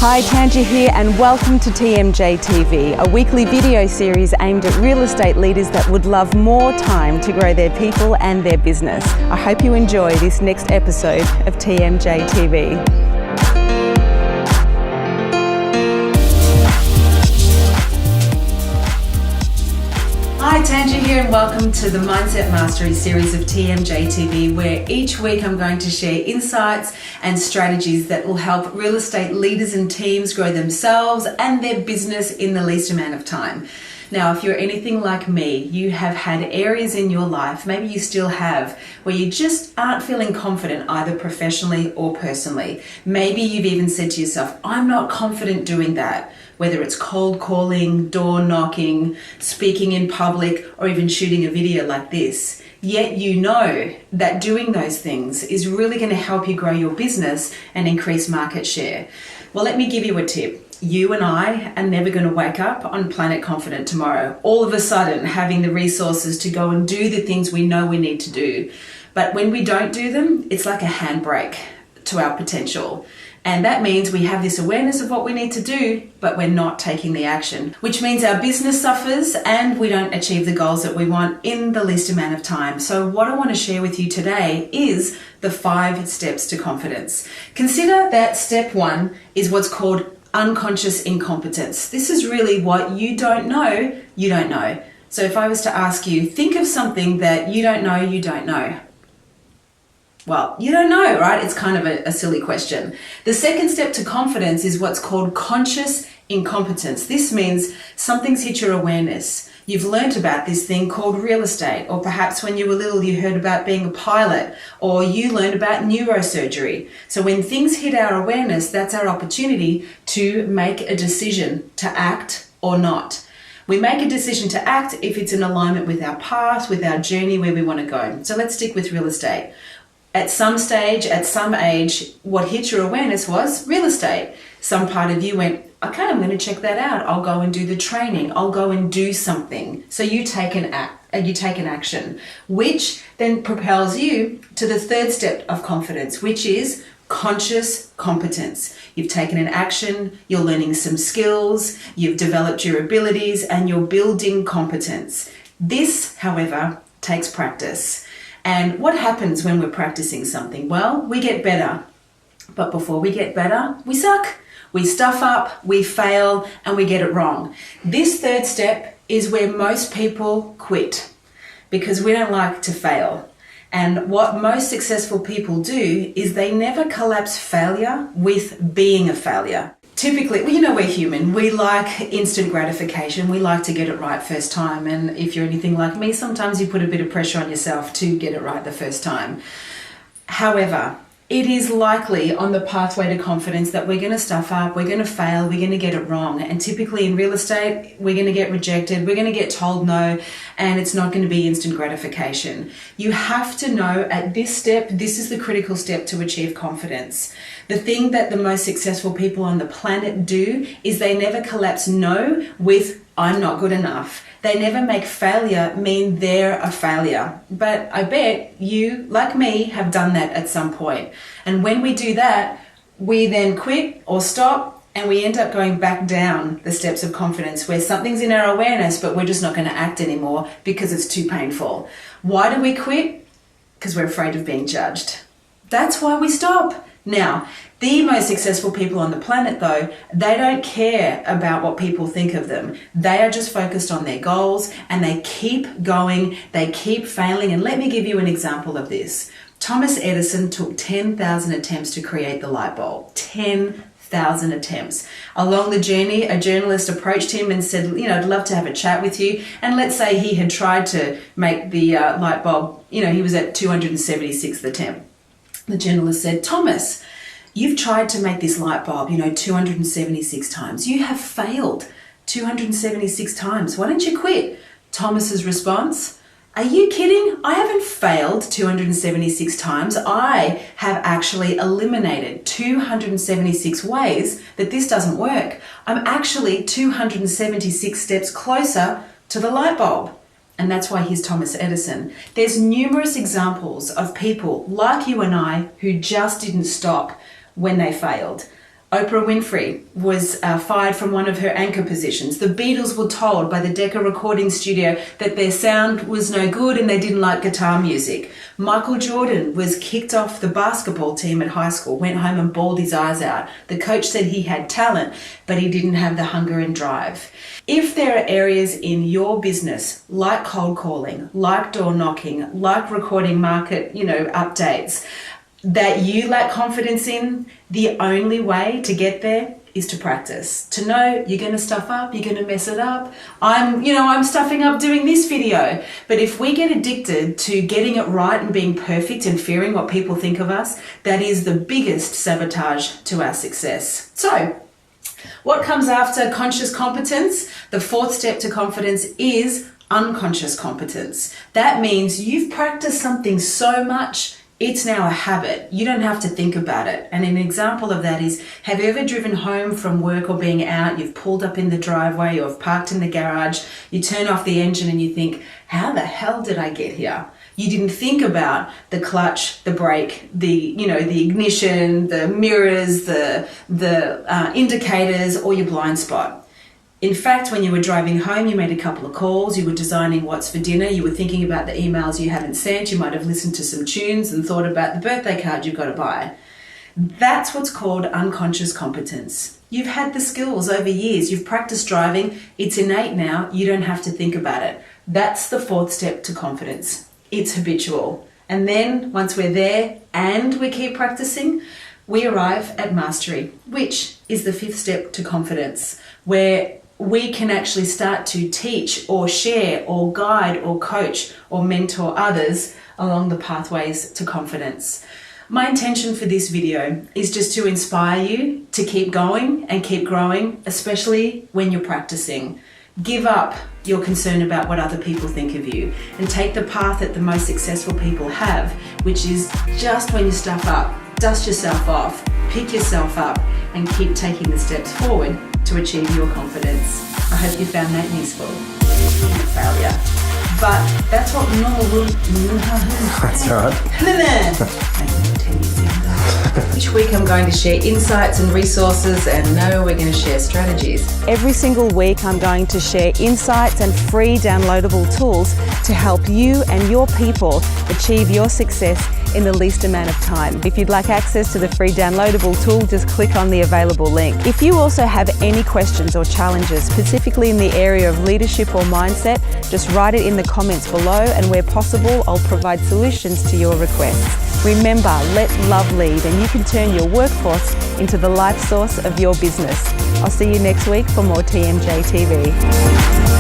Hi, Tangia here and welcome to TMJ TV, a weekly video series aimed at real estate leaders that would love more time to grow their people and their business. I hope you enjoy this next episode of TMJ TV. Hi, Tangia here and welcome to the Mindset Mastery series of TMJ TV, where each week I'm going to share insights and strategies that will help real estate leaders and teams grow themselves and their business in the least amount of time. Now, if you're anything like me, you have had areas in your life, maybe you still have, where you just aren't feeling confident either professionally or personally. Maybe you've even said to yourself, I'm not confident doing that. Whether it's cold calling, door knocking, speaking in public, or even shooting a video like this. Yet you know that doing those things is really going to help you grow your business and increase market share. Well, let me give you a tip. You and I are never going to wake up on planet confident tomorrow, all of a sudden having the resources to go and do the things we know we need to do. But when we don't do them, it's like a handbrake to our potential. And that means we have this awareness of what we need to do, but we're not taking the action, which means our business suffers and we don't achieve the goals that we want in the least amount of time. So what I want to share with you today is the 5 steps to confidence. Consider that step 1 is what's called unconscious incompetence. This is really what you don't know, you don't know. So if I was to ask you, think of something that you don't know, you don't know. Well, you don't know, right? It's kind of a silly question. The second step to confidence is what's called conscious incompetence. This means something's hit your awareness. You've learnt about this thing called real estate, or perhaps when you were little you heard about being a pilot, or you learned about neurosurgery. So when things hit our awareness, that's our opportunity to make a decision to act or not. We make a decision to act if it's in alignment with our path, with our journey, where we want to go. So let's stick with real estate. At some stage, at some age, what hit your awareness was real estate. Some part of you went, okay, I'm going to check that out. I'll go and do the training. I'll go and do something. So you take an action, which then propels you to the third step of confidence, which is conscious competence. You've taken an action, you're learning some skills, you've developed your abilities, and you're building competence. This, however, takes practice. And what happens when we're practicing something? Well, we get better. But before we get better, we suck. We stuff up, we fail, and we get it wrong. This third step is where most people quit because we don't like to fail. And what most successful people do is they never collapse failure with being a failure. Typically, we're human. We like instant gratification. We like to get it right first time. And if you're anything like me, sometimes you put a bit of pressure on yourself to get it right the first time. However, it is likely on the pathway to confidence that we're going to stuff up, we're going to fail, we're going to get it wrong. And typically in real estate, we're going to get rejected, we're going to get told no, and it's not going to be instant gratification. You have to know at this step, this is the critical step to achieve confidence. The thing that the most successful people on the planet do is they never collapse no with I'm not good enough. They never make failure mean they're a failure. But I bet you, like me, have done that at some point. And when we do that, we then quit or stop and we end up going back down the steps of confidence where something's in our awareness, but we're just not going to act anymore because it's too painful. Why do we quit? Because we're afraid of being judged. That's why we stop. Now, the most successful people on the planet, though, they don't care about what people think of them. They are just focused on their goals and they keep going, they keep failing. And let me give you an example of this. Thomas Edison took 10,000 attempts to create the light bulb. 10,000 attempts. Along the journey, a journalist approached him and said, I'd love to have a chat with you. And let's say he had tried to make the light bulb, he was at 276th attempt. The journalist said, Thomas, you've tried to make this light bulb, 276 times. You have failed 276 times. Why don't you quit? Thomas's response, are you kidding? I haven't failed 276 times. I have actually eliminated 276 ways that this doesn't work. I'm actually 276 steps closer to the light bulb. And that's why he's Thomas Edison. There's numerous examples of people like you and I who just didn't stop when they failed. Oprah Winfrey was fired from one of her anchor positions. The Beatles were told by the Decca recording studio that their sound was no good and they didn't like guitar music. Michael Jordan was kicked off the basketball team at high school, went home and bawled his eyes out. The coach said he had talent, but he didn't have the hunger and drive. If there are areas in your business, like cold calling, like door knocking, like recording market, updates, that you lack confidence in, the only way to get there is to practice. To know you're going to stuff up, you're going to mess it up. I'm stuffing up doing this video. But if we get addicted to getting it right and being perfect and fearing what people think of us, that is the biggest sabotage to our success. So, what comes after conscious competence? The fourth step to confidence is unconscious competence. That means you've practiced something so much, it's now a habit. You don't have to think about it. And an example of that is, have you ever driven home from work or being out, you've pulled up in the driveway or parked in the garage, you turn off the engine and you think, how the hell did I get here? You didn't think about the clutch, the brake, the ignition, the mirrors, the indicators, or your blind spot. In fact, when you were driving home, you made a couple of calls, you were designing what's for dinner, you were thinking about the emails you haven't sent, you might have listened to some tunes and thought about the birthday card you've got to buy. That's what's called unconscious competence. You've had the skills over years, you've practiced driving, it's innate now, you don't have to think about it. That's the fourth step to confidence. It's habitual. And then, once we're there and we keep practicing, we arrive at mastery, which is the fifth step to confidence, where we can actually start to teach or share or guide or coach or mentor others along the pathways to confidence. My intention for this video is just to inspire you to keep going and keep growing, especially when you're practicing. Give up your concern about what other people think of you and take the path that the most successful people have, which is just when you stuff up, dust yourself off, pick yourself up, and keep taking the steps forward to achieve your confidence. I hope you found that useful. Failure. But that's what normal. That's right. Each week I'm going to share insights and resources, and no, we're going to share strategies. Every single week I'm going to share insights and free downloadable tools to help you and your people achieve your success in the least amount of time. If you'd like access to the free downloadable tool, just click on the available link. If you also have any questions or challenges, specifically in the area of leadership or mindset, just write it in the comments below, and where possible, I'll provide solutions to your requests. Remember, let love lead, and you can turn your workforce into the life source of your business. I'll see you next week for more TMJ TV.